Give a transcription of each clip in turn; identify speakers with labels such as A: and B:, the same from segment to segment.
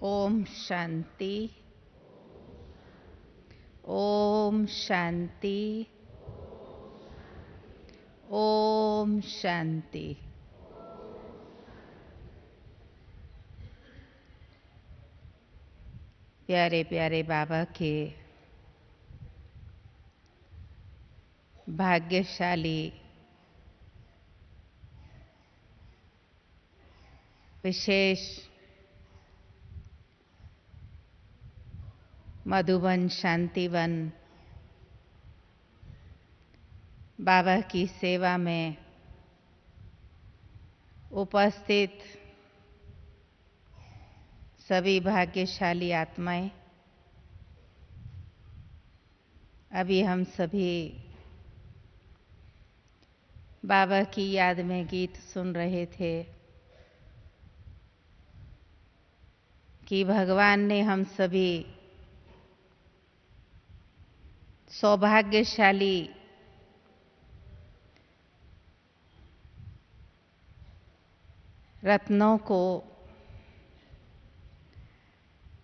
A: ओम शांति। ओम शांति। ओम शांति। प्यारे प्यारे बाबा के भाग्यशाली विशेष मधुबन शांतिवन बाबा की सेवा में उपस्थित सभी भाग्यशाली आत्माएं, अभी हम सभी बाबा की याद में गीत सुन रहे थे कि भगवान ने हम सभी सौभाग्यशाली रत्नों को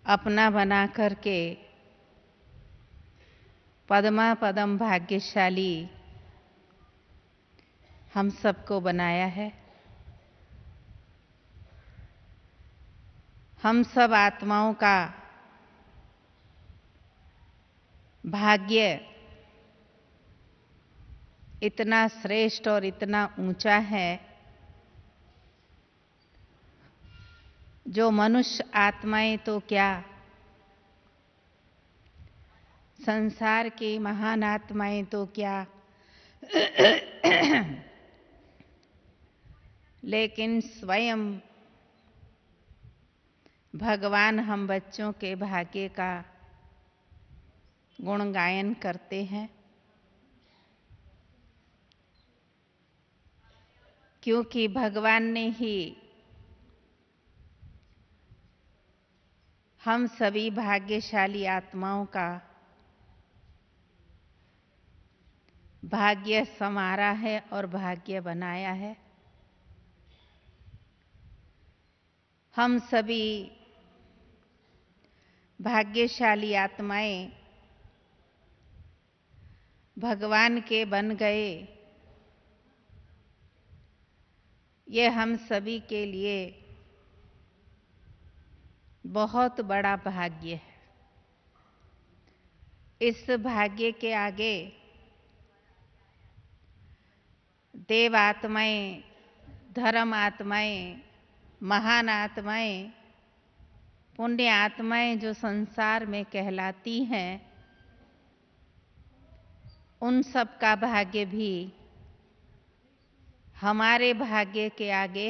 A: अपना बना करके पद्मा पदम भाग्यशाली हम सबको बनाया है। हम सब आत्माओं का भाग्य इतना श्रेष्ठ और इतना ऊंचा है जो मनुष्य आत्माएं तो क्या, संसार की महान आत्माएं तो क्या लेकिन स्वयं भगवान हम बच्चों के भाग्य का गुण गायन करते हैं, क्योंकि भगवान ने ही हम सभी भाग्यशाली आत्माओं का भाग्य संवारा है और भाग्य बनाया है। हम सभी भाग्यशाली आत्माएं भगवान के बन गए, ये हम सभी के लिए बहुत बड़ा भाग्य है। इस भाग्य के आगे देव आत्माएं, धर्म आत्माएं, महान आत्माएं, पुण्य आत्माएं जो संसार में कहलाती हैं, उन सब का भाग्य भी हमारे भाग्य के आगे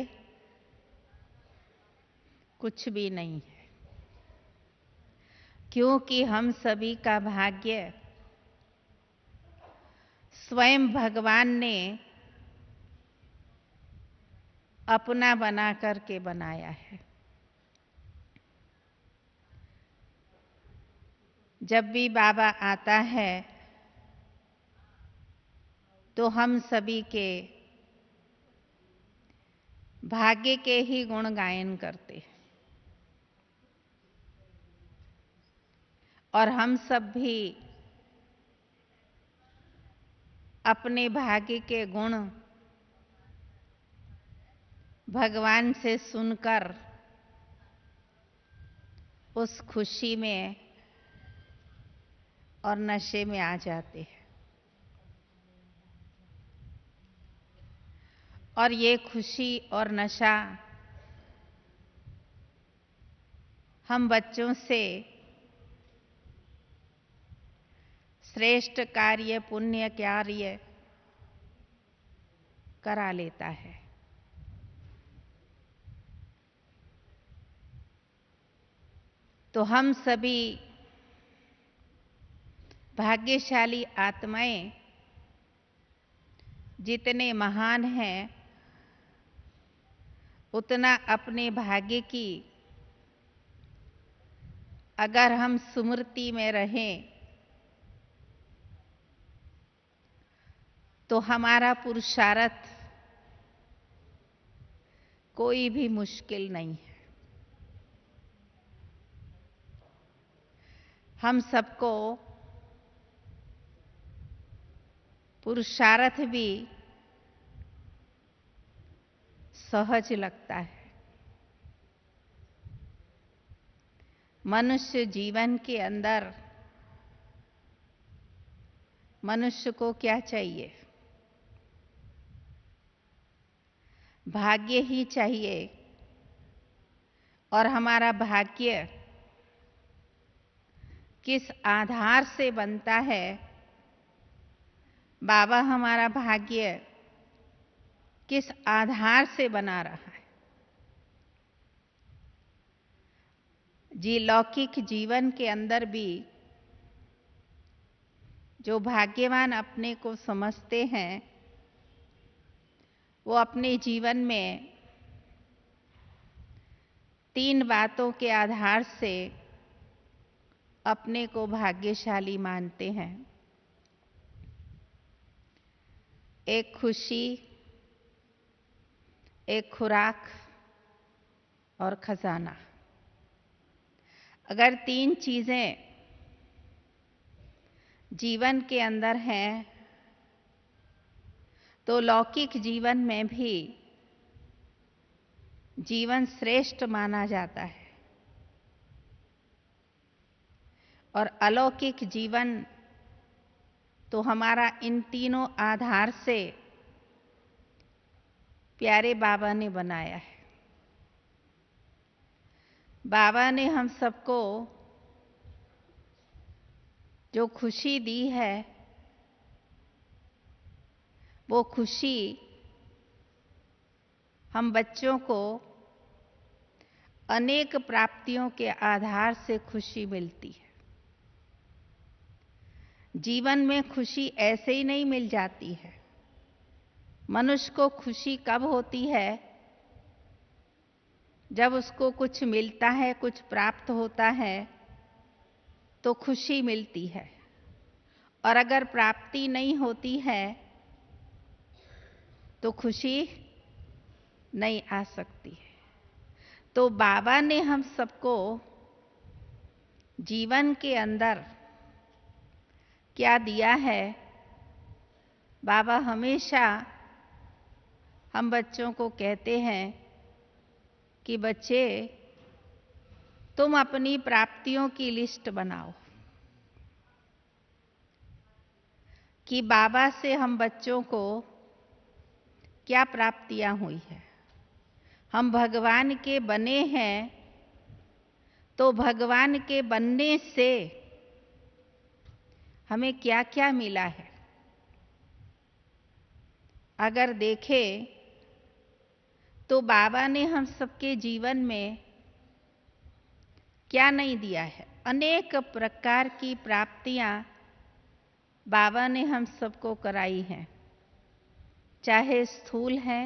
A: कुछ भी नहीं है, क्योंकि हम सभी का भाग्य स्वयं भगवान ने अपना बना करके बनाया है। जब भी बाबा आता है तो हम सभी के भाग्य के ही गुण गायन करते हैं और हम सब भी अपने भाग्य के गुण भगवान से सुनकर उस खुशी में और नशे में आ जाते हैं। और ये खुशी और नशा हम बच्चों से श्रेष्ठ कार्य, पुण्य कार्य करा लेता है। तो हम सभी भाग्यशाली आत्माएं जितने महान हैं, उतना अपने भाग्य की अगर हम स्मृति में रहें तो हमारा पुरुषार्थ कोई भी मुश्किल नहीं है। हम सबको पुरुषार्थ भी सहज लगता है। मनुष्य जीवन के अंदर मनुष्य को क्या चाहिए? भाग्य ही चाहिए। और हमारा भाग्य किस आधार से बनता है? बाबा हमारा भाग्य किस आधार से बना रहा है? जी, लौकिक जीवन के अंदर भी जो भाग्यवान अपने को समझते हैं, वो अपने जीवन में 3 बातों के आधार से अपने को भाग्यशाली मानते हैं। एक खुशी, एक खुराक और खजाना। अगर 3 चीजें जीवन के अंदर हैं, तो लौकिक जीवन में भी जीवन श्रेष्ठ माना जाता है। और अलौकिक जीवन तो हमारा इन तीनों आधार से प्यारे बाबा ने बनाया है। बाबा ने हम सबको जो खुशी दी है, वो खुशी हम बच्चों को अनेक प्राप्तियों के आधार से खुशी मिलती है। जीवन में खुशी ऐसे ही नहीं मिल जाती है। मनुष्य को खुशी कब होती है? जब उसको कुछ मिलता है, कुछ प्राप्त होता है, तो खुशी मिलती है। और अगर प्राप्ति नहीं होती है तो खुशी नहीं आ सकती है। तो बाबा ने हम सबको जीवन के अंदर क्या दिया है? बाबा हमेशा हम बच्चों को कहते हैं कि बच्चे, तुम अपनी प्राप्तियों की लिस्ट बनाओ। कि बाबा से हम बच्चों को क्या प्राप्तियां हुई है। हम भगवान के बने हैं, तो भगवान के बनने से हमें क्या क्या मिला है? अगर देखें तो बाबा ने हम सबके जीवन में क्या नहीं दिया है? अनेक प्रकार की प्राप्तियां बाबा ने हम सबको कराई हैं। चाहे स्थूल है,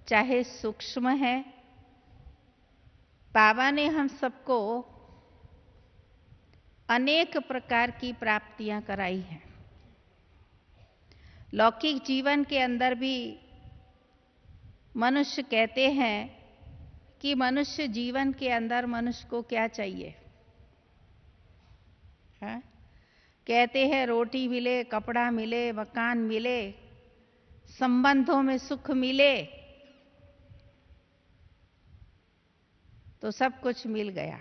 A: चाहे सूक्ष्म है, बाबा ने हम सबको अनेक प्रकार की प्राप्तियां कराई हैं। लौकिक जीवन के अंदर भी मनुष्य कहते हैं कि मनुष्य जीवन के अंदर मनुष्य को क्या चाहिए? है? कहते हैं रोटी मिले, कपड़ा मिले, मकान मिले, संबंधों में सुख मिले, तो सब कुछ मिल गया।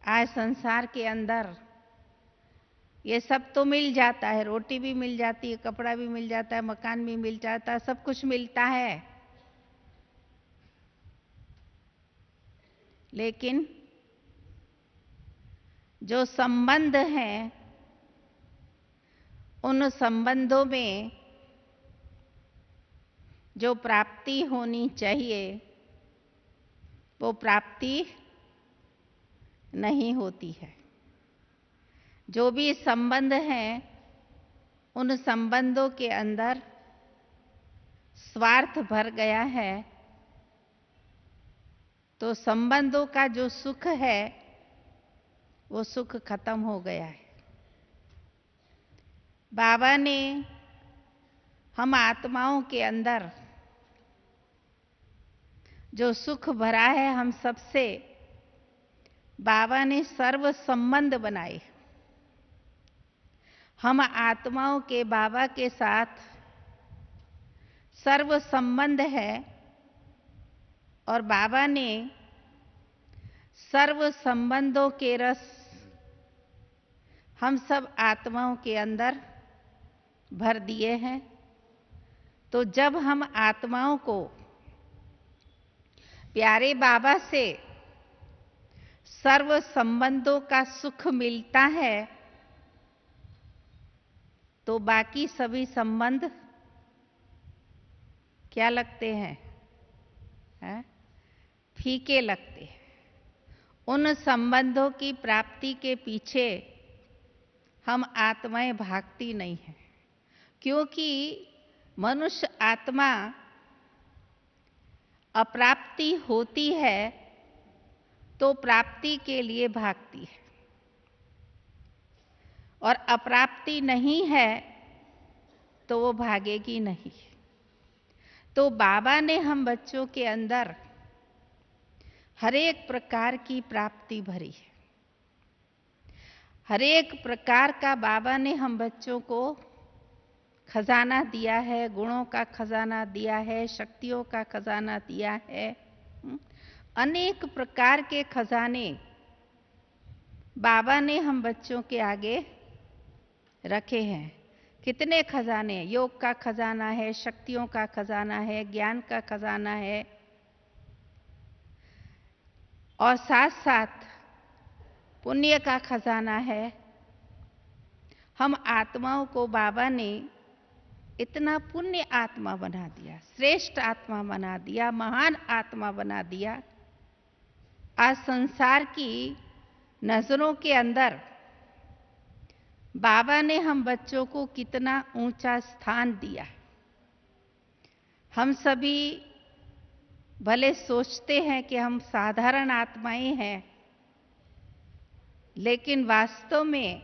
A: आज संसार के अंदर ये सब तो मिल जाता है। रोटी भी मिल जाती है, कपड़ा भी मिल जाता है, मकान भी मिल जाता है, सब कुछ मिलता है। लेकिन जो संबंध हैं, उन संबंधों में जो प्राप्ति होनी चाहिए, वो प्राप्ति नहीं होती है। जो भी संबंध हैं, उन संबंधों के अंदर स्वार्थ भर गया है, तो संबंधों का जो सुख है, वो सुख खत्म हो गया है। बाबा ने हम आत्माओं के अंदर जो सुख भरा है, हम सबसे बाबा ने सर्व संबंध बनाए। हम आत्माओं के बाबा के साथ सर्व संबंध है और बाबा ने सर्व संबंधों के रस हम सब आत्माओं के अंदर भर दिए हैं। तो जब हम आत्माओं को प्यारे बाबा से सर्व संबंधों का सुख मिलता है तो बाकी सभी संबंध क्या लगते हैं? फीके लगते हैं। उन संबंधों की प्राप्ति के पीछे हम आत्माएं भागती नहीं हैं, क्योंकि मनुष्य आत्मा अप्राप्ति होती है तो प्राप्ति के लिए भागती है, और अप्राप्ति नहीं है तो वो भागेगी नहीं। तो बाबा ने हम बच्चों के अंदर हर एक प्रकार की प्राप्ति भरी है। हर एक प्रकार का बाबा ने हम बच्चों को खजाना दिया है, गुणों का खजाना दिया है, शक्तियों का खजाना दिया है। अनेक प्रकार के खजाने बाबा ने हम बच्चों के आगे रखे हैं। कितने खजाने? योग का खजाना है, शक्तियों का खजाना है, ज्ञान का खजाना है, और साथ साथ पुण्य का खजाना है। हम आत्माओं को बाबा ने इतना पुण्य आत्मा बना दिया, श्रेष्ठ आत्मा बना दिया, महान आत्मा बना दिया। आज संसार की नजरों के अंदर बाबा ने हम बच्चों को कितना ऊंचा स्थान दिया। हम सभी भले सोचते हैं कि हम साधारण आत्माएं हैं, लेकिन वास्तव में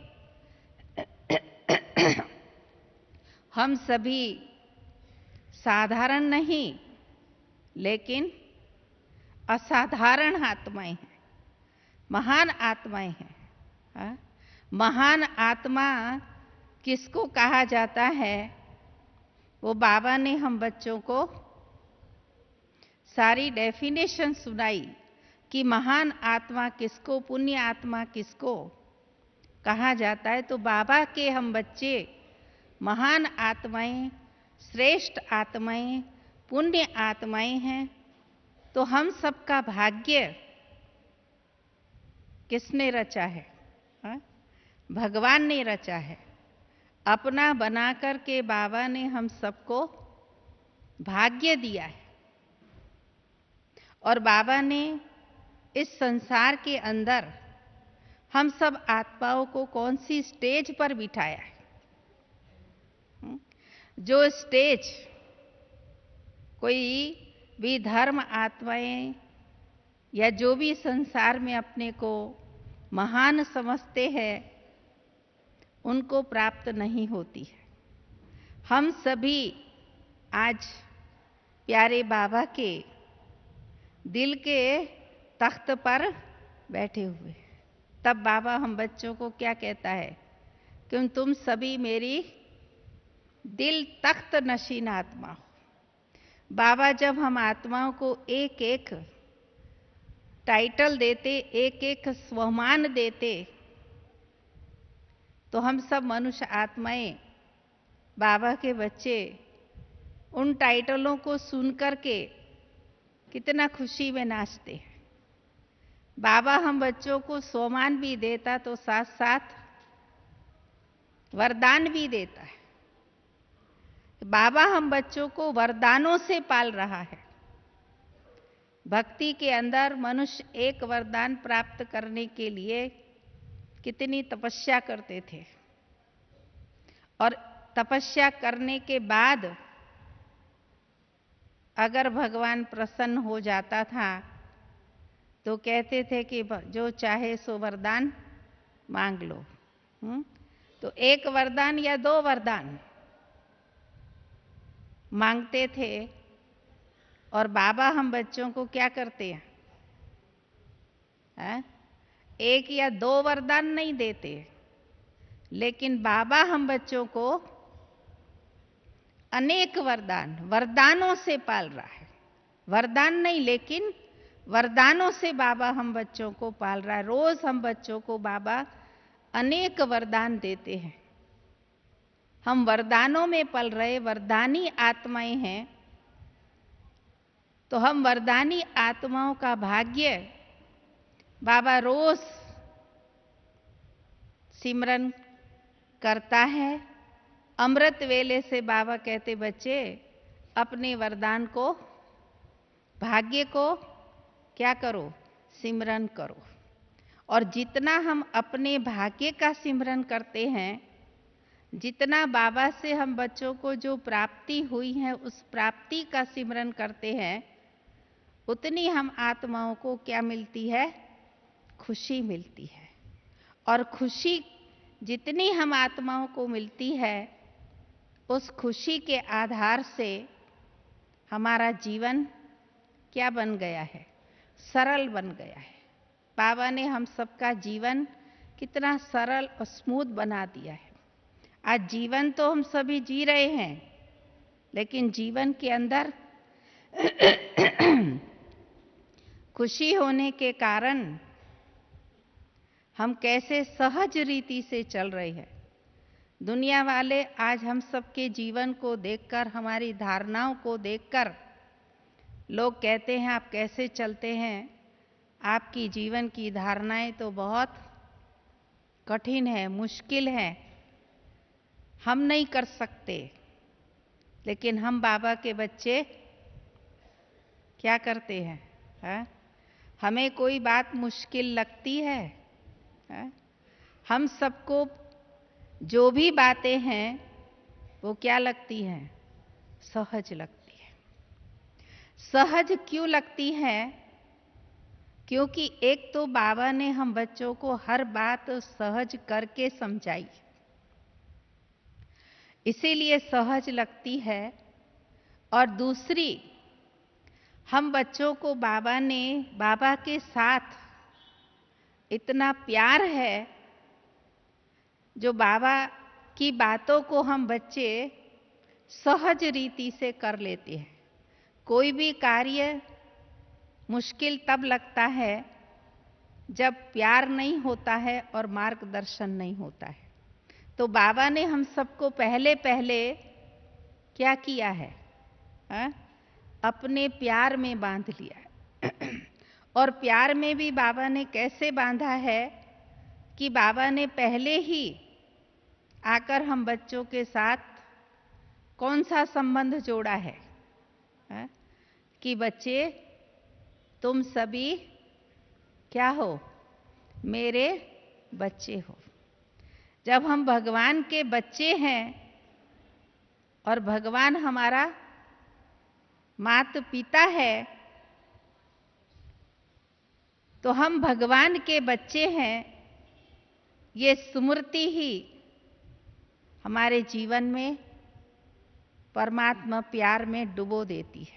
A: हम सभी साधारण नहीं, लेकिन असाधारण आत्माएं हैं, महान आत्माएं हैं। महान आत्मा किसको कहा जाता है? वो बाबा ने हम बच्चों को सारी डेफिनेशन सुनाई कि महान आत्मा किसको, पुण्य आत्मा किसको कहा जाता है। तो बाबा के हम बच्चे महान आत्माएं, श्रेष्ठ आत्माएं, पुण्य आत्माएं हैं। तो हम सबका भाग्य किसने रचा है? भगवान ने रचा है। अपना बनाकर के बाबा ने हम सबको भाग्य दिया है, और बाबा ने इस संसार के अंदर हम सब आत्माओं को कौन सी स्टेज पर बिठाया है? जो स्टेज कोई भी धर्म आत्माएं या जो भी संसार में अपने को महान समझते हैं, उनको प्राप्त नहीं होती है। हम सभी आज प्यारे बाबा के दिल के तख्त पर बैठे हुए। तब बाबा हम बच्चों को क्या कहता है कि तुम सभी मेरी दिल तख्त नशीन आत्मा हो। बाबा जब हम आत्माओं को एक एक टाइटल देते, एक एक स्वमान देते, तो हम सब मनुष्य आत्माएं, बाबा के बच्चे, उन टाइटलों को सुनकर के कितना खुशी में नाचते हैं। बाबा हम बच्चों को स्वमान भी देता तो साथ साथ वरदान भी देता है। बाबा हम बच्चों को वरदानों से पाल रहा है। भक्ति के अंदर मनुष्य एक वरदान प्राप्त करने के लिए कितनी तपस्या करते थे, और तपस्या करने के बाद अगर भगवान प्रसन्न हो जाता था तो कहते थे कि जो चाहे सो वरदान मांग लो। तो एक वरदान या दो वरदान मांगते थे, और बाबा हम बच्चों को क्या करते हैं? एक या दो वरदान नहीं देते, लेकिन बाबा हम बच्चों को अनेक वरदानों से पाल रहा है। वरदान नहीं, लेकिन वरदानों से बाबा हम बच्चों को पाल रहा है। रोज हम बच्चों को बाबा अनेक वरदान देते हैं। हम वरदानों में पल रहे वरदानी आत्माएं हैं, तो हम वरदानी आत्माओं का भाग्य बाबा रोज सिमरन करता है। अमृत वेले से बाबा कहते, बच्चे अपने वरदान को, भाग्य को क्या करो, सिमरन करो। और जितना हम अपने भाग्य का सिमरन करते हैं, जितना बाबा से हम बच्चों को जो प्राप्ति हुई है उस प्राप्ति का सिमरन करते हैं, उतनी हम आत्माओं को क्या मिलती है, खुशी मिलती है। और खुशी जितनी हम आत्माओं को मिलती है, उस खुशी के आधार से हमारा जीवन क्या बन गया है, सरल बन गया है। बाबा ने हम सबका जीवन कितना सरल और स्मूथ बना दिया है। आज जीवन तो हम सभी जी रहे हैं, लेकिन जीवन के अंदर खुशी होने के कारण हम कैसे सहज रीति से चल रहे हैं। दुनिया वाले आज हम सबके जीवन को देखकर, हमारी धारणाओं को देखकर लोग कहते हैं, आप कैसे चलते हैं, आपकी जीवन की धारणाएं तो बहुत कठिन है, मुश्किल है, हम नहीं कर सकते। लेकिन हम बाबा के बच्चे क्या करते हैं, है? हमें कोई बात मुश्किल लगती है? हम सबको जो भी बातें हैं वो क्या लगती हैं, सहज लगती है। सहज क्यों लगती है? क्योंकि एक तो बाबा ने हम बच्चों को हर बात सहज करके समझाई, इसीलिए सहज लगती है। और दूसरी, हम बच्चों को बाबा के साथ इतना प्यार है, जो बाबा की बातों को हम बच्चे सहज रीति से कर लेते हैं। कोई भी कार्य मुश्किल तब लगता है जब प्यार नहीं होता है और मार्गदर्शन नहीं होता है। तो बाबा ने हम सबको पहले क्या किया है, अपने प्यार में बांध लिया है। और प्यार में भी बाबा ने कैसे बांधा है कि बाबा ने पहले ही आकर हम बच्चों के साथ कौन सा संबंध जोड़ा है, कि बच्चे तुम सभी क्या हो, मेरे बच्चे हो। जब हम भगवान के बच्चे हैं और भगवान हमारा माता पिता है, तो हम भगवान के बच्चे हैं, ये स्मृति ही हमारे जीवन में परमात्मा प्यार में डुबो देती है।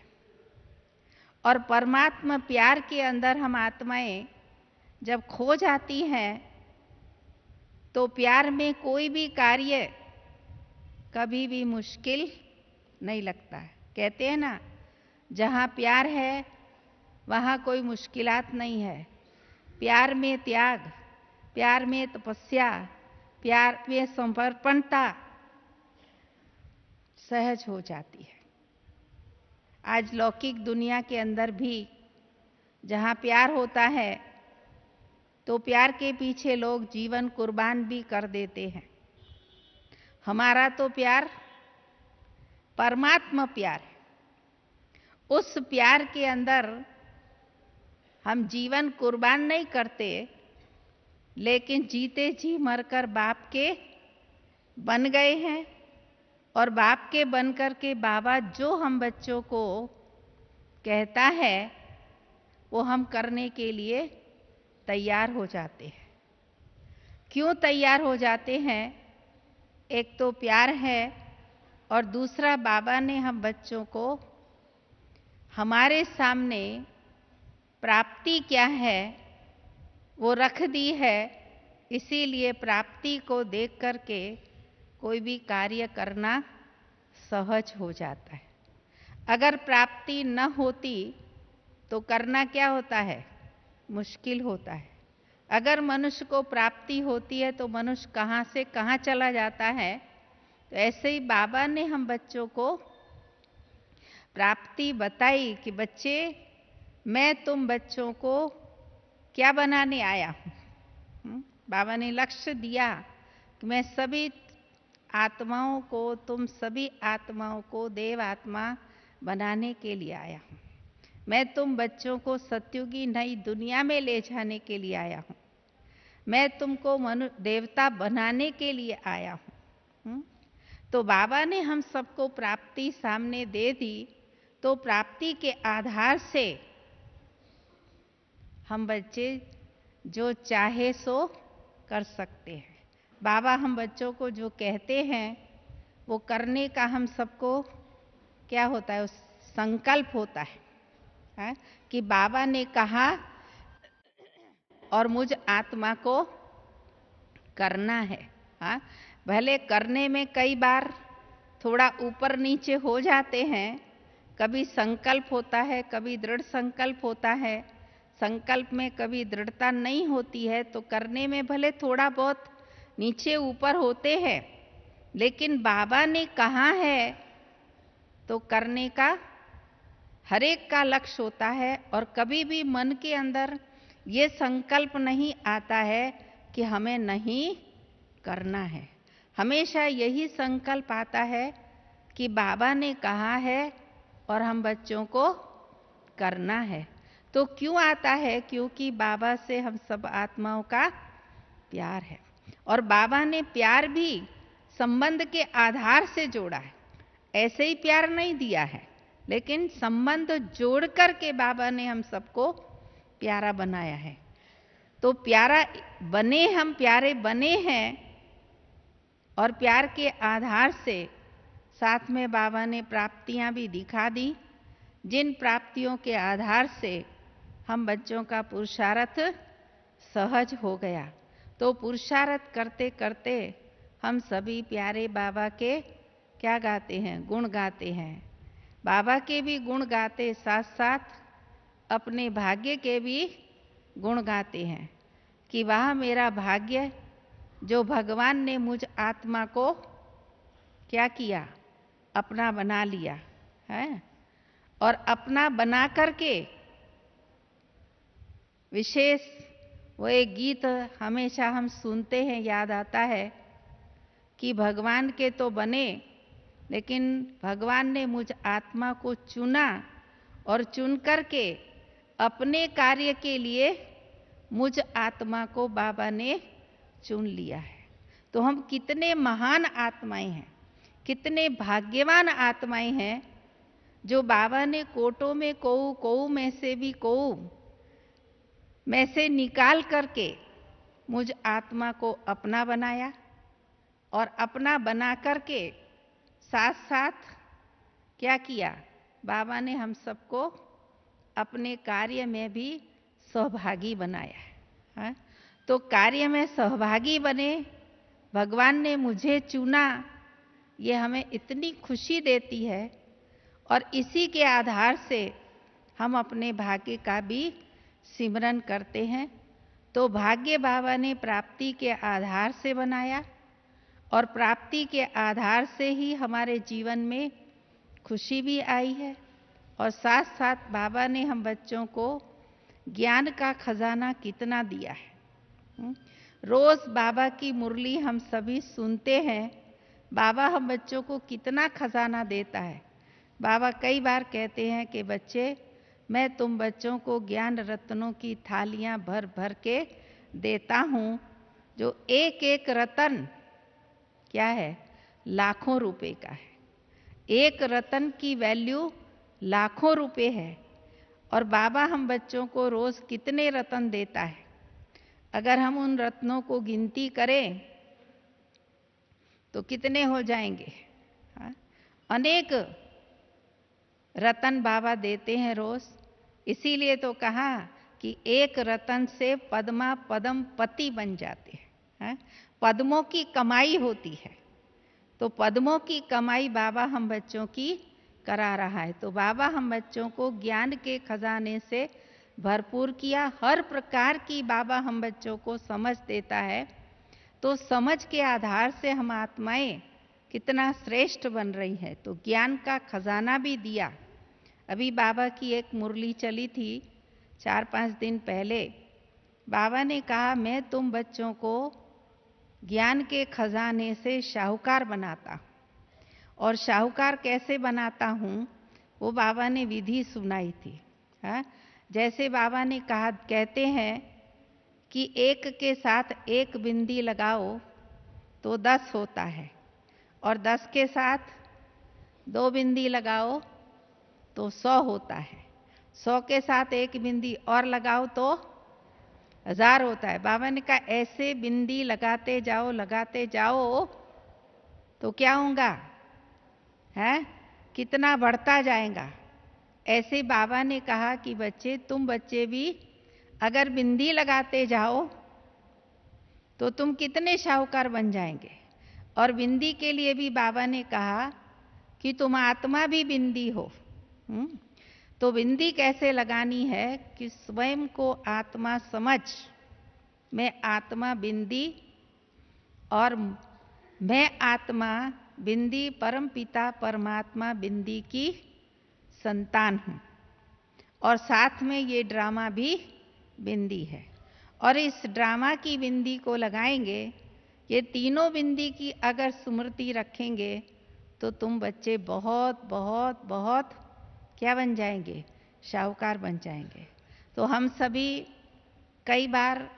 A: और परमात्मा प्यार के अंदर हम आत्माएं जब खो जाती हैं, तो प्यार में कोई भी कार्य कभी भी मुश्किल नहीं लगता है। कहते हैं ना, जहाँ प्यार है वहाँ कोई मुश्किलात नहीं है। प्यार में त्याग, प्यार में तपस्या, प्यार में समर्पणता सहज हो जाती है। आज लौकिक दुनिया के अंदर भी जहाँ प्यार होता है, तो प्यार के पीछे लोग जीवन कुर्बान भी कर देते हैं। हमारा तो प्यार परमात्मा प्यार है। उस प्यार के अंदर हम जीवन कुर्बान नहीं करते, लेकिन जीते जी मरकर बाप के बन गए हैं। और बाप के बनकर के बाबा जो हम बच्चों को कहता है, वो हम करने के लिए तैयार हो जाते हैं। क्यों तैयार हो जाते हैं? एक तो प्यार है, और दूसरा बाबा ने हम बच्चों को हमारे सामने प्राप्ति क्या है वो रख दी है, इसीलिए प्राप्ति को देख करके कोई भी कार्य करना सहज हो जाता है। अगर प्राप्ति न होती तो करना क्या होता है? मुश्किल होता है। अगर मनुष्य को प्राप्ति होती है तो मनुष्य कहाँ से कहाँ चला जाता है। तो ऐसे ही बाबा ने हम बच्चों को प्राप्ति बताई कि बच्चे, मैं तुम बच्चों को क्या बनाने आया हूँ। बाबा ने लक्ष्य दिया कि मैं सभी आत्माओं को, तुम सभी आत्माओं को देव आत्मा बनाने के लिए आया हूँ। मैं तुम बच्चों को सत्युगी नई दुनिया में ले जाने के लिए आया हूँ। मैं तुमको देवता बनाने के लिए आया हूँ। तो बाबा ने हम सबको प्राप्ति सामने दे दी, तो प्राप्ति के आधार से हम बच्चे जो चाहे सो कर सकते हैं। बाबा हम बच्चों को जो कहते हैं वो करने का हम सबको क्या होता है? संकल्प होता है कि बाबा ने कहा और मुझ आत्मा को करना है। भले करने में कई बार थोड़ा ऊपर नीचे हो जाते हैं, कभी संकल्प होता है, कभी दृढ़ संकल्प होता है, संकल्प में कभी दृढ़ता नहीं होती है, तो करने में भले थोड़ा बहुत नीचे ऊपर होते हैं, लेकिन बाबा ने कहा है तो करने का हर एक का लक्ष्य होता है। और कभी भी मन के अंदर ये संकल्प नहीं आता है कि हमें नहीं करना है। हमेशा यही संकल्प आता है कि बाबा ने कहा है और हम बच्चों को करना है। तो क्यों आता है? क्योंकि बाबा से हम सब आत्माओं का प्यार है, और बाबा ने प्यार भी संबंध के आधार से जोड़ा है। ऐसे ही प्यार नहीं दिया है, लेकिन संबंध जोड़ करके बाबा ने हम सबको प्यारा बनाया है। तो प्यारा बने, हम प्यारे बने हैं, और प्यार के आधार से साथ में बाबा ने प्राप्तियां भी दिखा दी, जिन प्राप्तियों के आधार से हम बच्चों का पुरुषार्थ सहज हो गया। तो पुरुषार्थ करते करते हम सभी प्यारे बाबा के क्या गाते हैं? गुण गाते हैं। बाबा के भी गुण गाते, साथ साथ अपने भाग्य के भी गुण गाते हैं कि वाह मेरा भाग्य, जो भगवान ने मुझ आत्मा को क्या किया? अपना बना लिया है। और अपना बना करके विशेष वो एक गीत हमेशा हम सुनते हैं, याद आता है कि भगवान के तो बने, लेकिन भगवान ने मुझ आत्मा को चुना, और चुन करके अपने कार्य के लिए मुझ आत्मा को बाबा ने चुन लिया है। तो हम कितने महान आत्माएं हैं, कितने भाग्यवान आत्माएं हैं, जो बाबा ने कोटों में कोऊ, कोऊ में से भी कोऊ में से निकाल करके मुझ आत्मा को अपना बनाया, और अपना बना करके साथ साथ क्या किया? बाबा ने हम सबको अपने कार्य में भी सहभागी बनाया है। तो कार्य में सहभागी बने, भगवान ने मुझे चुना, ये हमें इतनी खुशी देती है। और इसी के आधार से हम अपने भाग्य का भी सिमरन करते हैं। तो भाग्य बाबा ने प्राप्ति के आधार से बनाया, और प्राप्ति के आधार से ही हमारे जीवन में खुशी भी आई है। और साथ साथ बाबा ने हम बच्चों को ज्ञान का खजाना कितना दिया है। रोज बाबा की मुरली हम सभी सुनते हैं, बाबा हम बच्चों को कितना खजाना देता है। बाबा कई बार कहते हैं कि बच्चे, मैं तुम बच्चों को ज्ञान रत्नों की थालियां भर भर के देता हूं, जो एक एक रतन क्या है? लाखों रुपए का है। एक रतन की वैल्यू लाखों रुपए है। और बाबा हम बच्चों को रोज कितने रतन देता है? अगर हम उन रत्नों को गिनती करें तो कितने हो जाएंगे? अनेक रतन बाबा देते हैं रोज। इसीलिए तो कहा कि एक रतन से पद्मा पद्म पति बन जाते हैं। पद्मों की कमाई होती है, तो पद्मों की कमाई बाबा हम बच्चों की करा रहा है। तो बाबा हम बच्चों को ज्ञान के खजाने से भरपूर किया, हर प्रकार की बाबा हम बच्चों को समझ देता है। तो समझ के आधार से हम आत्माएं कितना श्रेष्ठ बन रही हैं। तो ज्ञान का खजाना भी दिया। अभी बाबा की एक मुरली चली थी 4-5 दिन पहले। बाबा ने कहा, मैं तुम बच्चों को ज्ञान के खजाने से शाहूकार बनाता हूँ, और शाहूकार कैसे बनाता हूँ वो बाबा ने विधि सुनाई थी। जैसे बाबा ने कहा, कहते हैं कि एक के साथ एक बिंदी लगाओ तो 10 होता है, और 10 के साथ 2 बिंदी लगाओ तो 100 होता है, 100 के साथ एक बिंदी और लगाओ तो 1000 होता है। बाबा ने कहा, ऐसे बिंदी लगाते जाओ तो क्या होगा, है कितना बढ़ता जाएगा। ऐसे बाबा ने कहा कि बच्चे, तुम बच्चे भी अगर बिंदी लगाते जाओ तो तुम कितने शाहूकार बन जाएंगे। और बिंदी के लिए भी बाबा ने कहा कि तुम आत्मा भी बिंदी हो। तो बिंदी कैसे लगानी है कि स्वयं को आत्मा समझ, मैं आत्मा बिंदी और मैं आत्मा बिंदी परमपिता परमात्मा बिंदी की संतान हूं, और साथ में ये ड्रामा भी बिंदी है। और इस ड्रामा की बिंदी को लगाएंगे, ये तीनों बिंदी की अगर स्मृति रखेंगे तो तुम बच्चे बहुत बहुत बहुत क्या बन जाएंगे, शाहूकार बन जाएंगे। तो हम सभी कई बार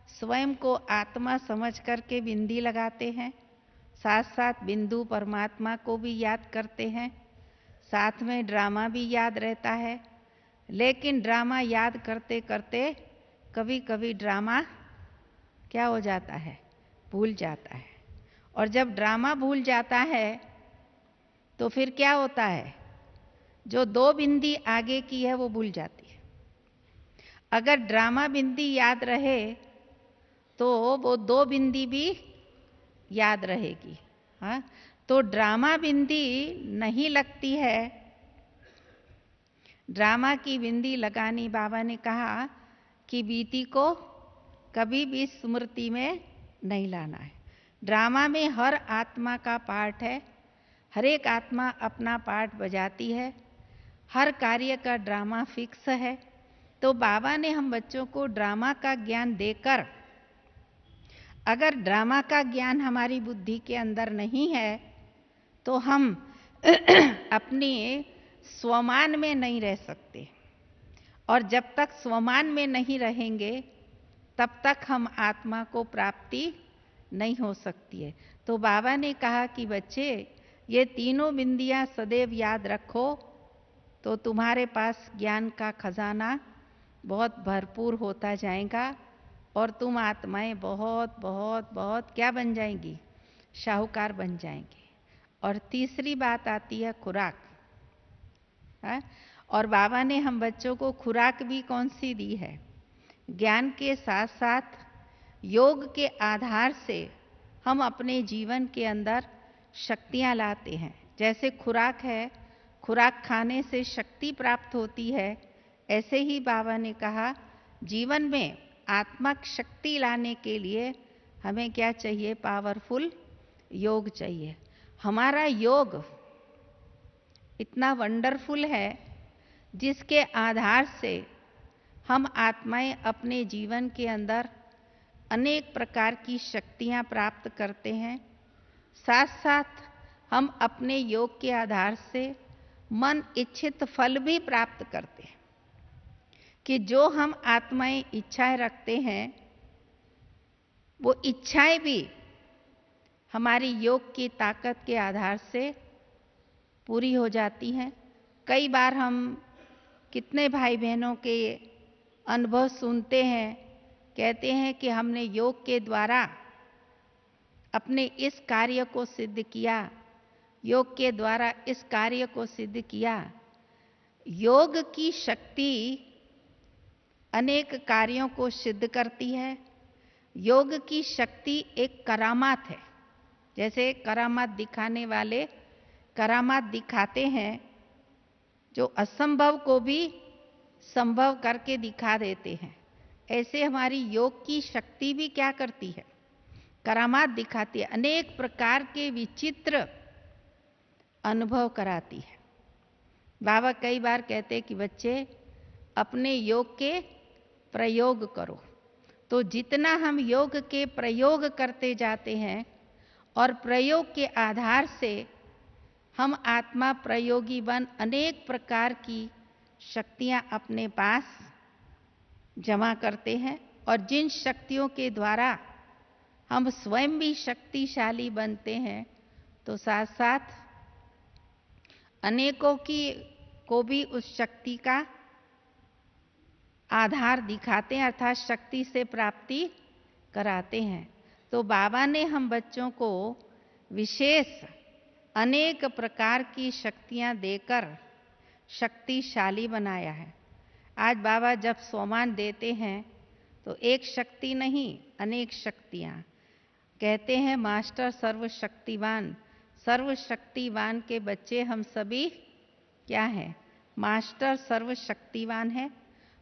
A: स्वयं को आत्मा समझ करके बिंदी लगाते हैं, साथ साथ बिंदु परमात्मा को भी याद करते हैं, साथ में ड्रामा भी याद रहता है। लेकिन ड्रामा याद करते करते कभी कभी ड्रामा क्या हो जाता है, भूल जाता है। और जब ड्रामा भूल जाता है तो फिर क्या होता है, जो 2 बिंदी आगे की है वो भूल जाती है। अगर ड्रामा बिंदी याद रहे तो वो 2 बिंदी भी याद रहेगी। तो ड्रामा बिंदी नहीं लगती है, ड्रामा की बिंदी लगानी बाबा ने कहा कि बीती को कभी भी स्मृति में नहीं लाना है। ड्रामा में हर आत्मा का पार्ट है, हर एक आत्मा अपना पार्ट बजाती है, हर कार्य का ड्रामा फिक्स है। तो बाबा ने हम बच्चों को ड्रामा का ज्ञान देकर, अगर ड्रामा का ज्ञान हमारी बुद्धि के अंदर नहीं है तो हम अपने स्वमान में नहीं रह सकते, और जब तक स्वमान में नहीं रहेंगे तब तक हम आत्मा को प्राप्ति नहीं हो सकती है। तो बाबा ने कहा कि बच्चे, ये तीनों बिंदियां सदैव याद रखो तो तुम्हारे पास ज्ञान का खजाना बहुत भरपूर होता जाएगा, और तुम आत्माएं बहुत बहुत बहुत क्या बन जाएंगी, शाहूकार बन जाएंगे। और तीसरी बात आती है खुराक। और बाबा ने हम बच्चों को खुराक भी कौन सी दी है, ज्ञान के साथ साथ योग के आधार से हम अपने जीवन के अंदर शक्तियां लाते हैं। जैसे खुराक है, खुराक खाने से शक्ति प्राप्त होती है, ऐसे ही बाबा ने कहा जीवन में आत्मक शक्ति लाने के लिए हमें क्या चाहिए, पावरफुल योग चाहिए। हमारा योग इतना वंडरफुल है जिसके आधार से हम आत्माएं अपने जीवन के अंदर अनेक प्रकार की शक्तियां प्राप्त करते हैं। साथ साथ हम अपने योग के आधार से मन इच्छित फल भी प्राप्त करते हैं, कि जो हम आत्माएं इच्छाएं रखते हैं वो इच्छाएं भी हमारी योग की ताकत के आधार से पूरी हो जाती हैं। कई बार हम कितने भाई बहनों के अनुभव सुनते हैं, कहते हैं कि हमने योग के द्वारा अपने इस कार्य को सिद्ध किया, योग के द्वारा इस कार्य को सिद्ध किया। योग की शक्ति अनेक कार्यों को सिद्ध करती है। योग की शक्ति एक करामात है। जैसे करामात दिखाने वाले करामात दिखाते हैं, जो असंभव को भी संभव करके दिखा देते हैं। ऐसे हमारी योग की शक्ति भी क्या करती है? करामात दिखाती है, अनेक प्रकार के विचित्र अनुभव कराती है। बाबा कई बार कहते हैं कि बच्चे अपने योग के प्रयोग करो। तो जितना हम योग के प्रयोग करते जाते हैं और प्रयोग के आधार से हम आत्मा प्रयोगी बन अनेक प्रकार की शक्तियां अपने पास जमा करते हैं, और जिन शक्तियों के द्वारा हम स्वयं भी शक्तिशाली बनते हैं, तो साथ साथ अनेकों को भी उस शक्ति का आधार दिखाते हैं, अर्थात शक्ति से प्राप्ति कराते हैं। तो बाबा ने हम बच्चों को विशेष अनेक प्रकार की शक्तियां देकर शक्तिशाली बनाया है। आज बाबा जब सोमान देते हैं तो एक शक्ति नहीं, अनेक शक्तियां। कहते हैं मास्टर सर्वशक्तिवान, सर्वशक्तिवान के बच्चे हम सभी क्या हैं? मास्टर सर्वशक्तिवान है।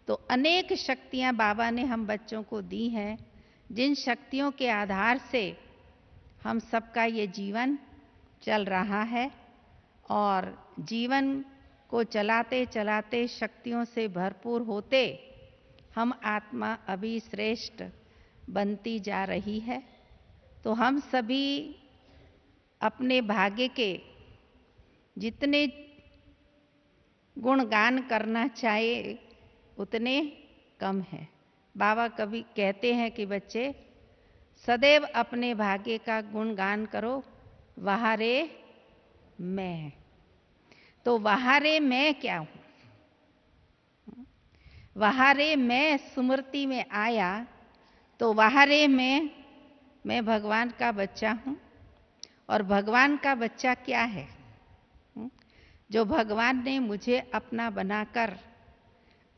A: तो अनेक शक्तियां बाबा ने हम बच्चों को दी हैं, जिन शक्तियों के आधार से हम सबका ये जीवन चल रहा है, और जीवन को चलाते चलाते शक्तियों से भरपूर होते हम आत्मा अभी श्रेष्ठ बनती जा रही है। तो हम सभी अपने भाग्य के जितने गुणगान करना चाहे उतने कम है। बाबा कभी कहते हैं कि बच्चे सदैव अपने भाग्य का गुणगान करो, वहारे मैं। तो वहारे मैं क्या हूं? वहारे मैं स्मृति में आया तो वहारे मैं भगवान का बच्चा हूं। और भगवान का बच्चा क्या है? जो भगवान ने मुझे अपना बनाकर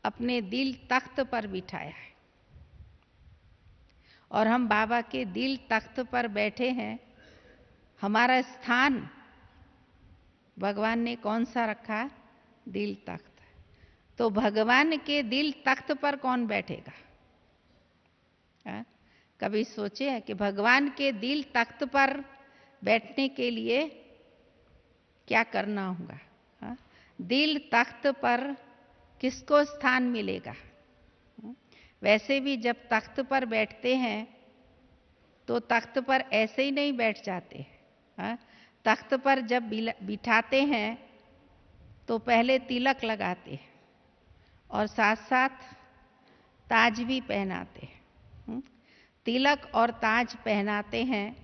A: अपने दिल तख्त पर बिठाया है, और हम बाबा के दिल तख्त पर बैठे हैं। हमारा स्थान भगवान ने कौन सा रखा? दिल तख्त। तो भगवान के दिल तख्त पर कौन बैठेगा? कभी सोचे हैं कि भगवान के दिल तख्त पर बैठने के लिए क्या करना होगा? दिल तख्त पर किसको स्थान मिलेगा? वैसे भी जब तख्त पर बैठते हैं तो तख्त पर ऐसे ही नहीं बैठ जाते। तख्त पर जब बिठाते हैं तो पहले तिलक लगाते हैं और साथ साथ ताज भी पहनाते हैं। तिलक और ताज पहनाते हैं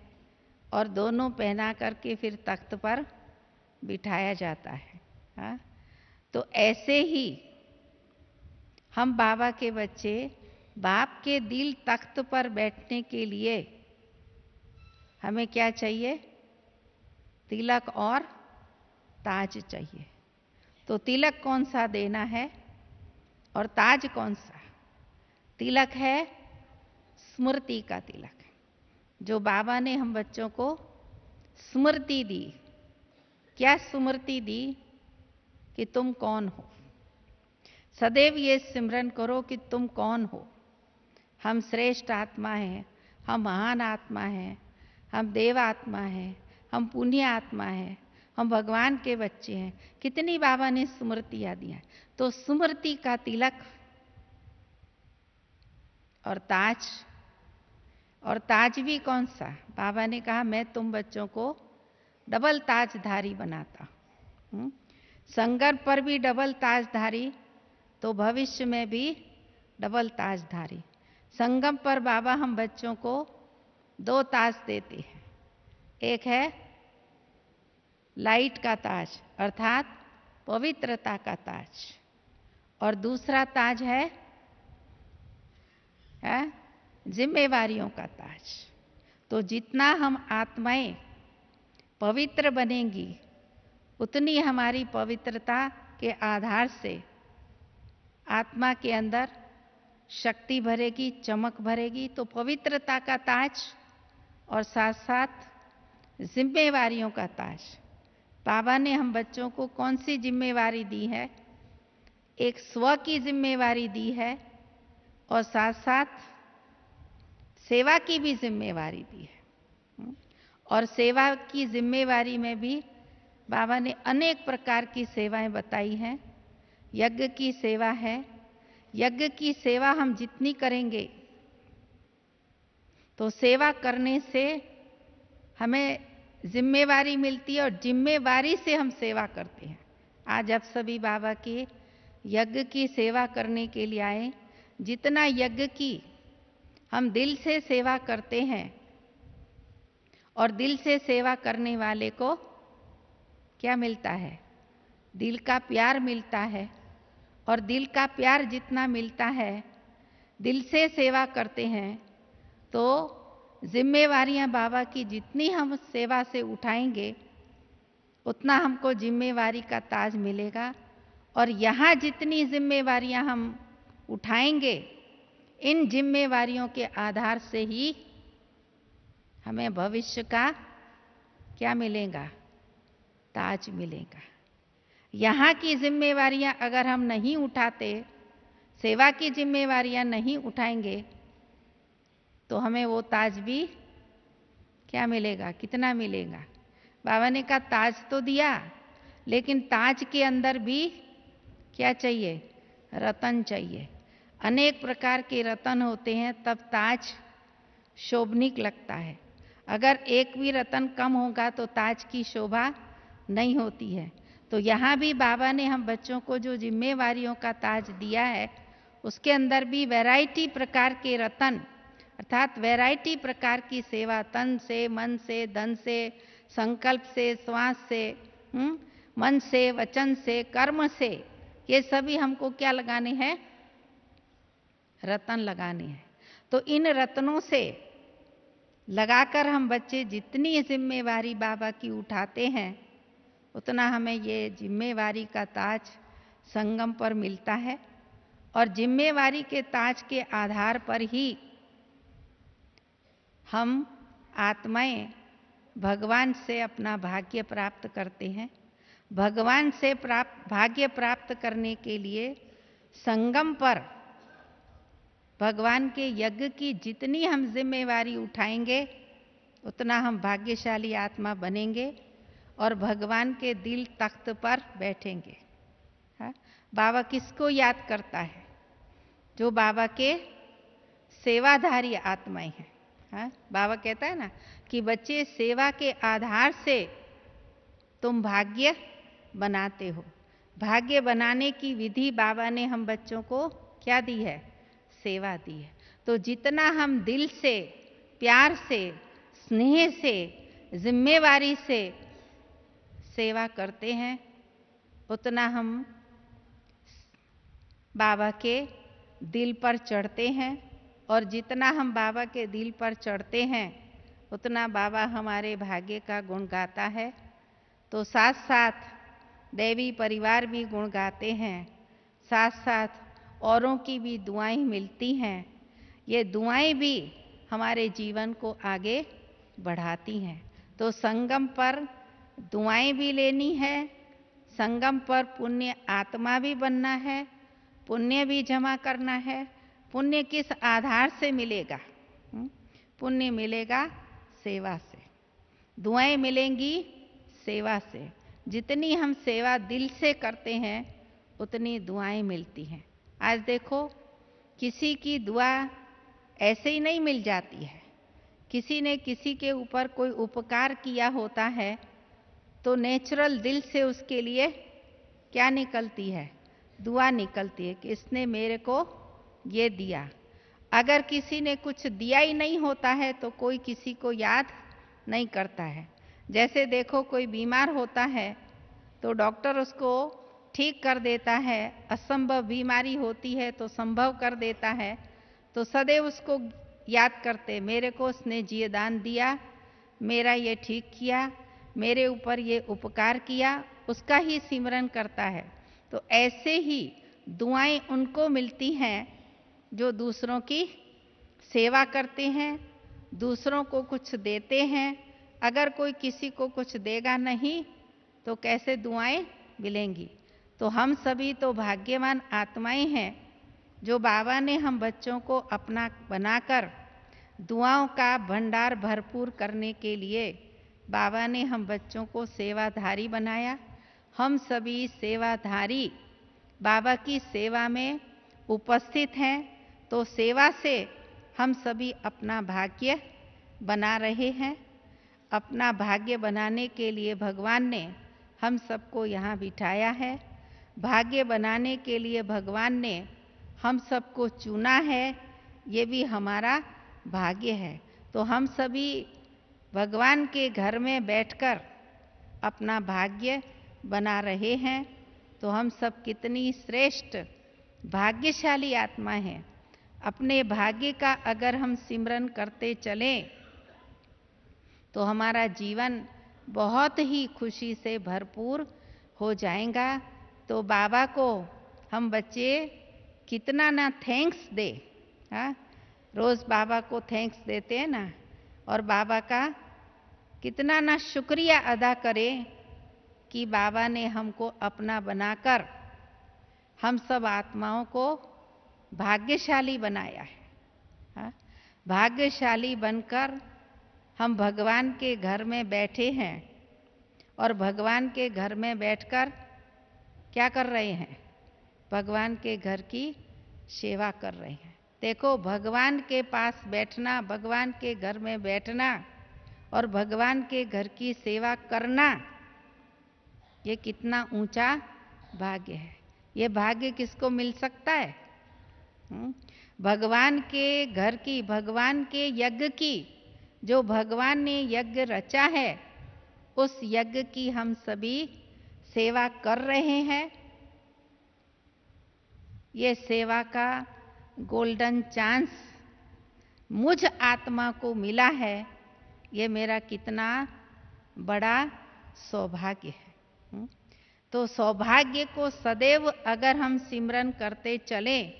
A: और दोनों पहना करके फिर तख्त पर बिठाया जाता है। तो ऐसे ही हम बाबा के बच्चे बाप के दिल तख्त पर बैठने के लिए हमें क्या चाहिए? तिलक और ताज चाहिए। तो तिलक कौन सा देना है और ताज कौन सा? तिलक है स्मृति का तिलक, जो बाबा ने हम बच्चों को स्मृति दी। क्या स्मृति दी? कि तुम कौन हो। सदैव ये सिमरन करो कि तुम कौन हो। हम श्रेष्ठ आत्मा हैं, हम महान आत्मा हैं, हम देव आत्मा हैं, हम पुण्य आत्मा हैं, हम भगवान के बच्चे हैं। कितनी बाबा ने स्मृतियां दिया। तो स्मृति का तिलक और ताज। और ताज भी कौन सा? बाबा ने कहा मैं तुम बच्चों को डबल ताजधारी बनाता हूं। संगम पर भी डबल ताजधारी, तो भविष्य में भी डबल ताजधारी। संगम पर बाबा हम बच्चों को 2 ताज देते हैं। एक है लाइट का ताज अर्थात पवित्रता का ताज, और दूसरा ताज है जिम्मेवारियों का ताज। तो जितना हम आत्माएं पवित्र बनेंगी उतनी हमारी पवित्रता के आधार से आत्मा के अंदर शक्ति भरेगी, चमक भरेगी। तो पवित्रता का ताज और साथ साथ जिम्मेवारियों का ताज। बाबा ने हम बच्चों को कौन सी जिम्मेवारी दी है? एक स्व की जिम्मेवारी दी है और साथ साथ सेवा की भी जिम्मेवारी दी है। और सेवा की जिम्मेवारी में भी बाबा ने अनेक प्रकार की सेवाएं बताई हैं। यज्ञ की सेवा है। यज्ञ की सेवा हम जितनी करेंगे तो सेवा करने से हमें जिम्मेवारी मिलती है और जिम्मेवारी से हम सेवा करते हैं। आज आप सभी बाबा के यज्ञ की सेवा करने के लिए आए। जितना यज्ञ की हम दिल से सेवा करते हैं और दिल से सेवा करने वाले को क्या मिलता है? दिल का प्यार मिलता है। और दिल का प्यार जितना मिलता है, दिल से सेवा करते हैं, तो जिम्मेवारियां बाबा की जितनी हम सेवा से उठाएंगे उतना हमको जिम्मेवारी का ताज मिलेगा। और यहाँ जितनी जिम्मेवारियां हम उठाएंगे, इन जिम्मेवारियों के आधार से ही हमें भविष्य का क्या मिलेगा? ताज मिलेगा। यहाँ की जिम्मेवारियां अगर हम नहीं उठाते, सेवा की जिम्मेवारियां नहीं उठाएंगे, तो हमें वो ताज भी क्या मिलेगा? कितना मिलेगा? बाबा ने कहा ताज तो दिया, लेकिन ताज के अंदर भी क्या चाहिए? रतन चाहिए। अनेक प्रकार के रतन होते हैं, तब ताज शोभनीक लगता है। अगर एक भी रतन कम होगा तो ताज की शोभा नहीं होती है। तो यहाँ भी बाबा ने हम बच्चों को जो जिम्मेवारियों का ताज दिया है, उसके अंदर भी वैरायटी प्रकार के रतन, अर्थात वैरायटी प्रकार की सेवा, तन से, मन से, धन से, संकल्प से, श्वास से, मन से, वचन से, कर्म से, ये सभी हमको क्या लगाने हैं? रतन लगाने हैं। तो इन रत्नों से लगाकर हम बच्चे जितनी जिम्मेवारी बाबा की उठाते हैं, उतना हमें ये जिम्मेवारी का ताज संगम पर मिलता है। और जिम्मेवारी के ताज के आधार पर ही हम आत्माएं भगवान से अपना भाग्य प्राप्त करते हैं। भगवान से भाग्य प्राप्त करने के लिए संगम पर भगवान के यज्ञ की जितनी हम जिम्मेवारी उठाएंगे, उतना हम भाग्यशाली आत्मा बनेंगे और भगवान के दिल तख्त पर बैठेंगे। हाँ? बाबा किसको याद करता है? जो बाबा के सेवाधारी आत्माएं हैं। हाँ? बाबा कहता है ना कि बच्चे, सेवा के आधार से तुम भाग्य बनाते हो। भाग्य बनाने की विधि बाबा ने हम बच्चों को क्या दी है? सेवा दी है। तो जितना हम दिल से, प्यार से, स्नेह से, जिम्मेवारी से सेवा करते हैं, उतना हम बाबा के दिल पर चढ़ते हैं। और जितना हम बाबा के दिल पर चढ़ते हैं, उतना बाबा हमारे भाग्य का गुण गाता है। तो साथ साथ दैवी परिवार भी गुण गाते हैं, साथ साथ औरों की भी दुआएं मिलती हैं। ये दुआएं भी हमारे जीवन को आगे बढ़ाती हैं। तो संगम पर दुआएं भी लेनी है, संगम पर पुण्य आत्मा भी बनना है, पुण्य भी जमा करना है। पुण्य किस आधार से मिलेगा? पुण्य मिलेगा सेवा से, दुआएं मिलेंगी सेवा से। जितनी हम सेवा दिल से करते हैं, उतनी दुआएं मिलती हैं। आज देखो, किसी की दुआ ऐसे ही नहीं मिल जाती है। किसी ने किसी के ऊपर कोई उपकार किया होता है, तो नेचुरल दिल से उसके लिए क्या निकलती है? दुआ निकलती है कि इसने मेरे को ये दिया। अगर किसी ने कुछ दिया ही नहीं होता है तो कोई किसी को याद नहीं करता है। जैसे देखो, कोई बीमार होता है तो डॉक्टर उसको ठीक कर देता है, असंभव बीमारी होती है तो संभव कर देता है। तो सदैव उसको याद करते, मेरे को उसने जीवदान दिया, मेरा ये ठीक किया, मेरे ऊपर ये उपकार किया, उसका ही सिमरन करता है। तो ऐसे ही दुआएं उनको मिलती हैं जो दूसरों की सेवा करते हैं, दूसरों को कुछ देते हैं। अगर कोई किसी को कुछ देगा नहीं तो कैसे दुआएं मिलेंगी? तो हम सभी तो भाग्यवान आत्माएं हैं जो बाबा ने हम बच्चों को अपना बनाकर दुआओं का भंडार भरपूर करने के लिए बाबा ने हम बच्चों को सेवाधारी बनाया। हम सभी सेवाधारी बाबा की सेवा में उपस्थित हैं, तो सेवा से हम सभी अपना भाग्य बना रहे हैं। अपना भाग्य बनाने के लिए भगवान ने हम सबको यहाँ बिठाया है। भाग्य बनाने के लिए भगवान ने हम सबको चुना है, ये भी हमारा भाग्य है। तो हम सभी भगवान के घर में बैठकर अपना भाग्य बना रहे हैं। तो हम सब कितनी श्रेष्ठ भाग्यशाली आत्मा हैं। अपने भाग्य का अगर हम सिमरन करते चलें तो हमारा जीवन बहुत ही खुशी से भरपूर हो जाएगा। तो बाबा को हम बच्चे कितना ना थैंक्स दे, हाँ, रोज बाबा को थैंक्स देते हैं ना, और बाबा का कितना ना शुक्रिया अदा करें कि बाबा ने हमको अपना बनाकर हम सब आत्माओं को भाग्यशाली बनाया है। हाँ? भाग्यशाली बनकर हम भगवान के घर में बैठे हैं और भगवान के घर में बैठकर क्या कर रहे हैं? भगवान के घर की सेवा कर रहे हैं। देखो, भगवान के पास बैठना, भगवान के घर में बैठना और भगवान के घर की सेवा करना, ये कितना ऊंचा भाग्य है। ये भाग्य किसको मिल सकता है? भगवान के घर की, भगवान के यज्ञ की, जो भगवान ने यज्ञ रचा है, उस यज्ञ की हम सभी सेवा कर रहे हैं। ये सेवा का गोल्डन चांस मुझ आत्मा को मिला है, ये मेरा कितना बड़ा सौभाग्य है। तो सौभाग्य को सदैव अगर हम सिमरन करते चलें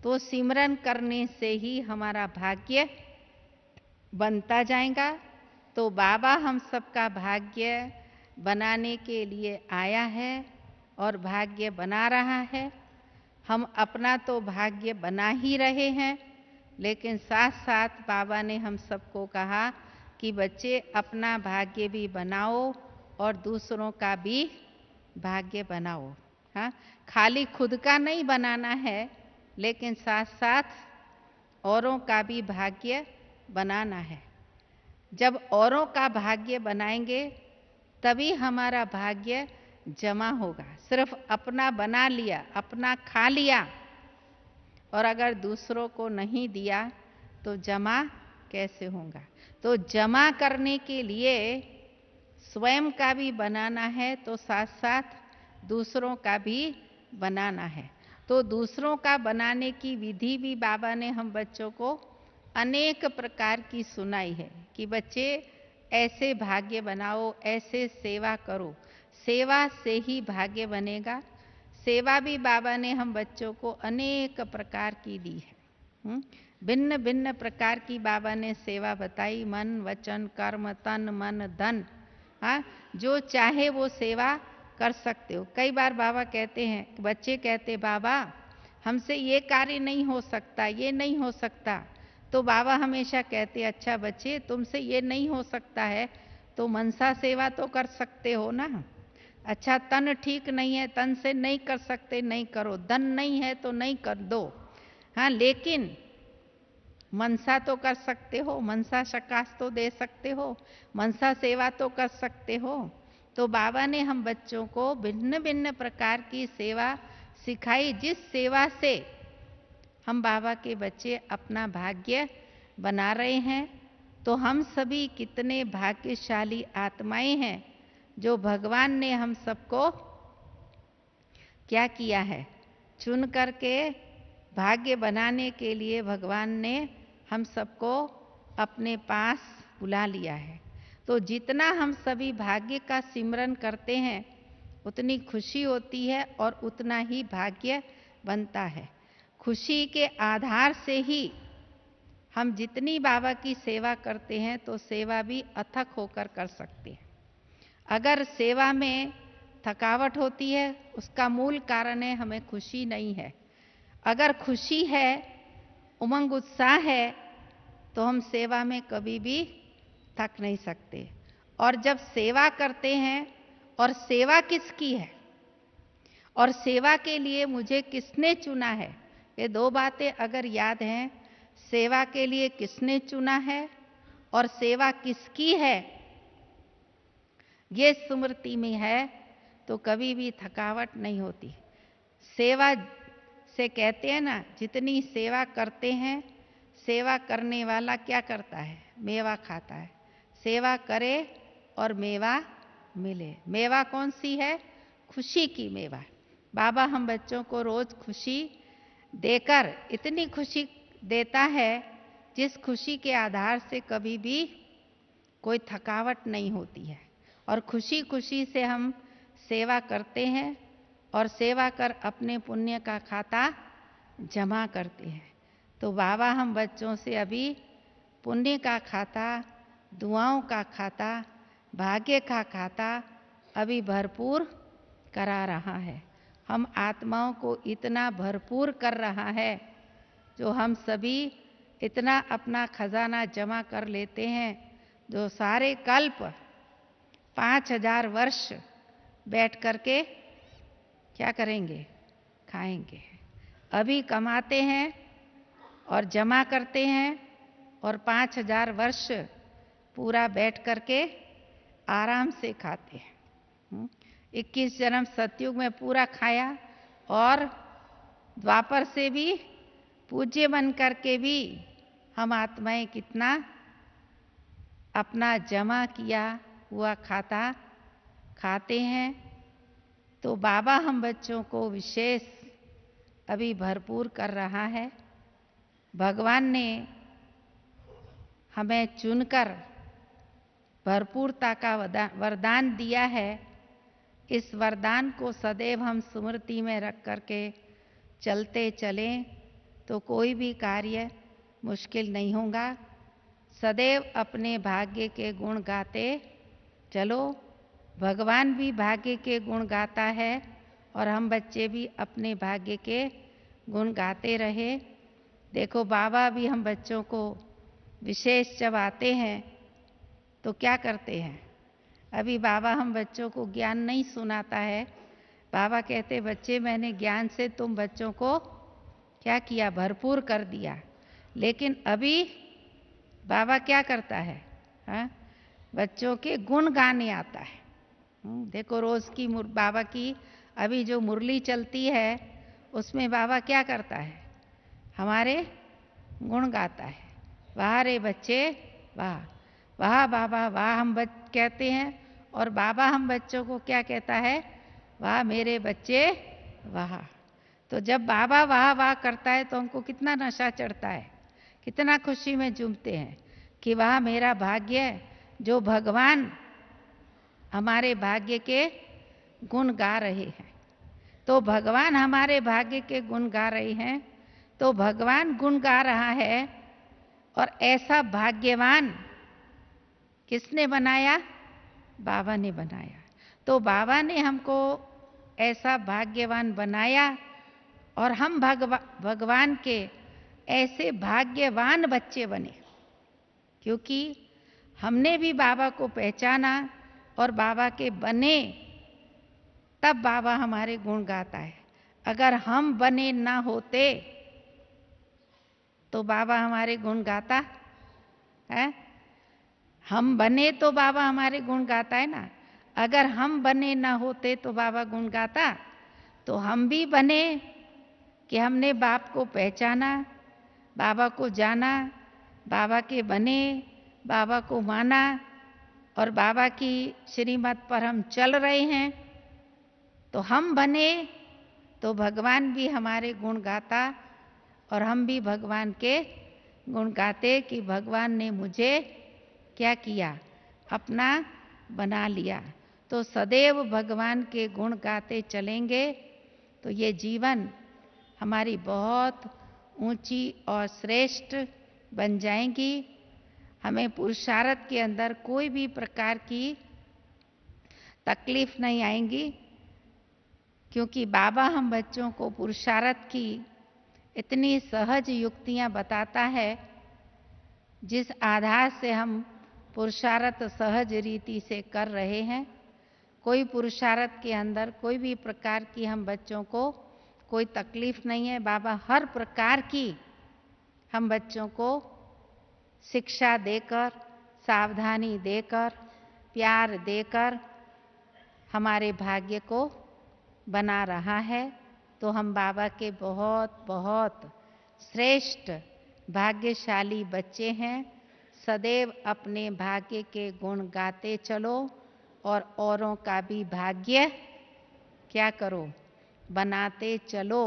A: तो सिमरन करने से ही हमारा भाग्य बनता जाएगा। तो बाबा हम सबका भाग्य बनाने के लिए आया है और भाग्य बना रहा है। हम अपना तो भाग्य बना ही रहे हैं, लेकिन साथ साथ बाबा ने हम सबको कहा कि बच्चे अपना भाग्य भी बनाओ और दूसरों का भी भाग्य बनाओ। हाँ, खाली खुद का नहीं बनाना है, लेकिन साथ साथ औरों का भी भाग्य बनाना है। जब औरों का भाग्य बनाएंगे तभी हमारा भाग्य जमा होगा। सिर्फ अपना बना लिया, अपना खा लिया और अगर दूसरों को नहीं दिया तो जमा कैसे होगा? तो जमा करने के लिए स्वयं का भी बनाना है, तो साथ साथ दूसरों का भी बनाना है। तो दूसरों का बनाने की विधि भी बाबा ने हम बच्चों को अनेक प्रकार की सुनाई है कि बच्चे ऐसे भाग्य बनाओ, ऐसे सेवा करो। सेवा से ही भाग्य बनेगा। सेवा भी बाबा ने हम बच्चों को अनेक प्रकार की दी है। भिन्न भिन्न प्रकार की बाबा ने सेवा बताई। मन, वचन, कर्म, तन, मन, धन, हाँ, जो चाहे वो सेवा कर सकते हो। कई बार बाबा कहते हैं, बच्चे कहते बाबा हमसे ये कार्य नहीं हो सकता, ये नहीं हो सकता। तो बाबा हमेशा कहते अच्छा बच्चे, तुमसे ये नहीं हो सकता है तो मनसा सेवा तो कर सकते हो ना। अच्छा, तन ठीक नहीं है, तन से नहीं कर सकते, नहीं करो। धन नहीं है तो नहीं कर दो, हाँ, लेकिन मनसा तो कर सकते हो, मनसा शकास तो दे सकते हो, मनसा सेवा तो कर सकते हो। तो बाबा ने हम बच्चों को भिन्न भिन्न प्रकार की सेवा सिखाई, जिस सेवा से हम बाबा के बच्चे अपना भाग्य बना रहे हैं। तो हम सभी कितने भाग्यशाली आत्माएं हैं जो भगवान ने हम सबको क्या किया है, चुन करके भाग्य बनाने के लिए भगवान ने हम सबको अपने पास बुला लिया है। तो जितना हम सभी भाग्य का सिमरन करते हैं उतनी खुशी होती है और उतना ही भाग्य बनता है। खुशी के आधार से ही हम जितनी बाबा की सेवा करते हैं तो सेवा भी अथक होकर कर सकते हैं। अगर सेवा में थकावट होती है, उसका मूल कारण है हमें खुशी नहीं है। अगर खुशी है, उमंग उत्साह है, तो हम सेवा में कभी भी थक नहीं सकते। और जब सेवा करते हैं, और सेवा किसकी है और सेवा के लिए मुझे किसने चुना है, ये दो बातें अगर याद हैं, सेवा के लिए किसने चुना है और सेवा किसकी है, ये स्मृति में है तो कभी भी थकावट नहीं होती। सेवा से कहते हैं ना, जितनी सेवा करते हैं, सेवा करने वाला क्या करता है, मेवा खाता है। सेवा करे और मेवा मिले। मेवा कौन सी है, खुशी की मेवा। बाबा हम बच्चों को रोज खुशी देकर इतनी खुशी देता है जिस खुशी के आधार से कभी भी कोई थकावट नहीं होती है। और खुशी खुशी से हम सेवा करते हैं और सेवा कर अपने पुण्य का खाता जमा करते हैं। तो बाबा हम बच्चों से अभी पुण्य का खाता, दुआओं का खाता, भाग्य का खाता अभी भरपूर करा रहा है। हम आत्माओं को इतना भरपूर कर रहा है, जो हम सभी इतना अपना खजाना जमा कर लेते हैं, जो सारे कल्प 5000 वर्ष बैठ करके क्या करेंगे, खाएंगे। अभी कमाते हैं और जमा करते हैं और 5000 वर्ष पूरा बैठ करके आराम से खाते हैं। 21 जन्म सतयुग में पूरा खाया और द्वापर से भी पूज्य बन करके भी हम आत्माएं कितना अपना जमा किया हुआ खाता खाते हैं। तो बाबा हम बच्चों को विशेष अभी भरपूर कर रहा है। भगवान ने हमें चुनकर भरपूरता का वरदान दिया है। इस वरदान को सदैव हम स्मृति में रख करके चलते चलें तो कोई भी कार्य मुश्किल नहीं होगा। सदैव अपने भाग्य के गुण गाते चलो। भगवान भी भाग्य के गुण गाता है और हम बच्चे भी अपने भाग्य के गुण गाते रहे। देखो बाबा भी हम बच्चों को विशेष जब आते हैं तो क्या करते हैं। अभी बाबा हम बच्चों को ज्ञान नहीं सुनाता है। बाबा कहते बच्चे मैंने ज्ञान से तुम बच्चों को क्या किया, भरपूर कर दिया। लेकिन अभी बाबा क्या करता है, हाँ? बच्चों के गुण गाने आता है। देखो रोज की बाबा की अभी जो मुरली चलती है उसमें बाबा क्या करता है, हमारे गुण गाता है। वाह रे बच्चे वाह, वाह बाबा वाह हम कहते हैं। और बाबा हम बच्चों को क्या कहता है, वाह मेरे बच्चे वाह। तो जब बाबा वाह वाह करता है तो हमको कितना नशा चढ़ता है, कितना खुशी में झूमते हैं कि वाह मेरा भाग्य जो भगवान हमारे भाग्य के गुण गा रहे हैं। तो भगवान हमारे भाग्य के गुण गा रहे हैं, तो भगवान गुण गा रहा है। और ऐसा भाग्यवान किसने बनाया, बाबा ने बनाया। तो बाबा ने हमको ऐसा भाग्यवान बनाया और हम भगवान के ऐसे भाग्यवान बच्चे बने, क्योंकि हमने भी बाबा को पहचाना और बाबा के बने, तब बाबा हमारे गुण गाता है। अगर हम बने ना होते तो बाबा हमारे गुण गाता है। हम बने तो बाबा हमारे गुण गाता है ना। अगर हम बने ना होते तो बाबा गुण गाता। तो हम भी बने कि हमने बाप को पहचाना, बाबा को जाना, बाबा के बने, बाबा को माना और बाबा की श्रीमत पर हम चल रहे हैं। तो हम बने तो भगवान भी हमारे गुण गाता और हम भी भगवान के गुण गाते कि भगवान ने मुझे क्या किया, अपना बना लिया। तो सदैव भगवान के गुण गाते चलेंगे तो ये जीवन हमारी बहुत ऊंची और श्रेष्ठ बन जाएंगी। हमें पुरुषार्थ के अंदर कोई भी प्रकार की तकलीफ नहीं आएंगी, क्योंकि बाबा हम बच्चों को पुरुषार्थ की इतनी सहज युक्तियां बताता है, जिस आधार से हम पुरुषार्थ सहज रीति से कर रहे हैं। कोई पुरुषार्थ के अंदर कोई भी प्रकार की हम बच्चों को कोई तकलीफ नहीं है। बाबा हर प्रकार की हम बच्चों को शिक्षा देकर, सावधानी देकर, प्यार देकर हमारे भाग्य को बना रहा है। तो हम बाबा के बहुत बहुत श्रेष्ठ भाग्यशाली बच्चे हैं। सदैव अपने भाग्य के गुण गाते चलो और औरों का भी भाग्य क्या करो, बनाते चलो।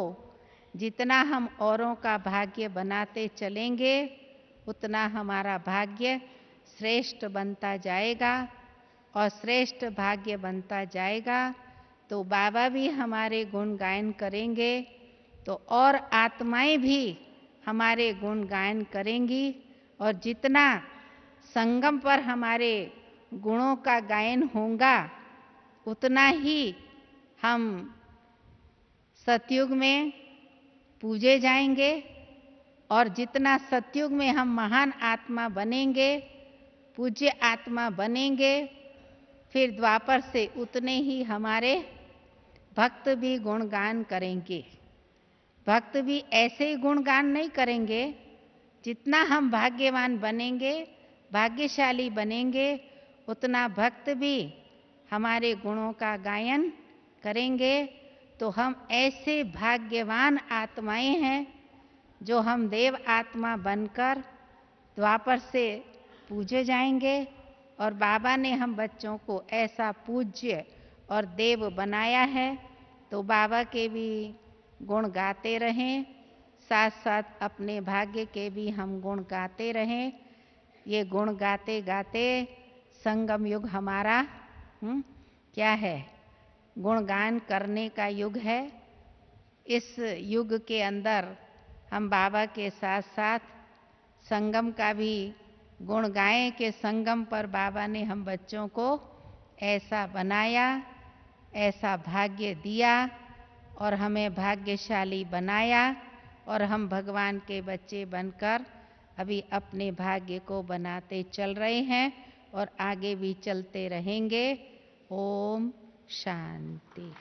A: जितना हम औरों का भाग्य बनाते चलेंगे, उतना हमारा भाग्य श्रेष्ठ बनता जाएगा, और श्रेष्ठ भाग्य बनता जाएगा तो बाबा भी हमारे गुण गायन करेंगे, तो और आत्माएं भी हमारे गुण गायन करेंगी। और जितना संगम पर हमारे गुणों का गायन होगा, उतना ही हम सतयुग में पूजे जाएंगे, और जितना सतयुग में हम महान आत्मा बनेंगे, पूज्य आत्मा बनेंगे, फिर द्वापर से उतने ही हमारे भक्त भी गुणगान करेंगे। भक्त भी ऐसे ही गुणगान नहीं करेंगे। जितना हम भाग्यवान बनेंगे, भाग्यशाली बनेंगे, उतना भक्त भी हमारे गुणों का गायन करेंगे। तो हम ऐसे भाग्यवान आत्माएं हैं, जो हम देव आत्मा बनकर द्वापर से पूजे जाएंगे। और बाबा ने हम बच्चों को ऐसा पूज्य और देव बनाया है, तो बाबा के भी गुण गाते रहें, साथ साथ अपने भाग्य के भी हम गुण गाते रहें। ये गुण गाते गाते संगम युग हमारा क्या है, गुणगान करने का युग है। इस युग के अंदर हम बाबा के साथ साथ संगम का भी गुण गाएं कि संगम पर बाबा ने हम बच्चों को ऐसा बनाया, ऐसा भाग्य दिया और हमें भाग्यशाली बनाया, और हम भगवान के बच्चे बनकर अभी अपने भाग्य को बनाते चल रहे हैं और आगे भी चलते रहेंगे। ओम शांति।